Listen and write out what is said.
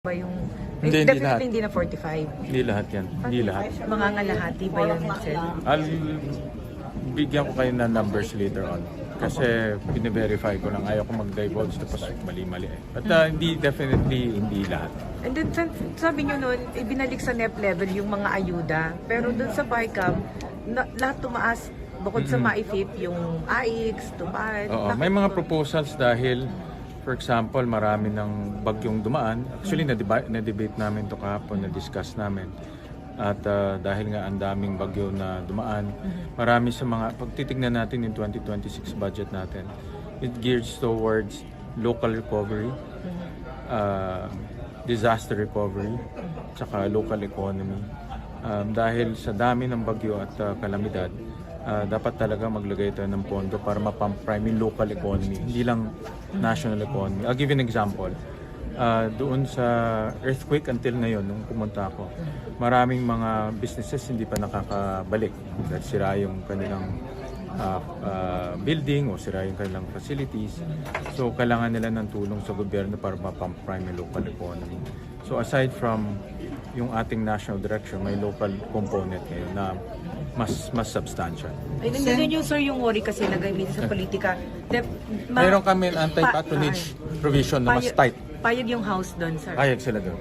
ba yung Hindi lahat. definitely hindi na 45. Hindi lahat yan. Hindi lahat. Mga ngalahati ba yun, Sir? Bigyan ko kayo ng numbers later on. Kasi bine-verify ko lang. Ayaw ko mag-divulge tapos mali-mali eh. But definitely hindi lahat. And then sabi nyo noon, ibinalik sa NEP level yung mga ayuda. Pero doon sa BICAM, lahat tumaas. Bukod sa MAIFIP, yung AIX, TUPAD. Oo, may mga proposals dahil for example, marami ng bagyong dumaan. Actually, na-debate namin ito kahapon, na-discuss namin. At dahil nga ang daming bagyo na dumaan, marami sa mga, pag titignan natin yung 2026 budget natin, it gears towards local recovery, disaster recovery, tsaka local economy. Dahil sa dami ng bagyo at kalamidad, dapat talaga maglagay tayo ng pondo para mapamprime yung local economy, hindi lang national economy. I'll give you an example. Doon sa earthquake until ngayon, nung pumunta ako, maraming mga businesses hindi pa nakakabalik. Dahil sira yung kanilang building o sira yung kanilang facilities. So, kailangan nila ng tulong sa gobyerno para mapamprime yung local economy. So, aside from yung ating national direction, may local component ngayon na mas substantial. Ay, nandun yung, sir, yung worry kasi nagamit sa politika. Mayroon kami anti-patronage provision na mas tight. Payag yung house doon, sir. Payag sila doon.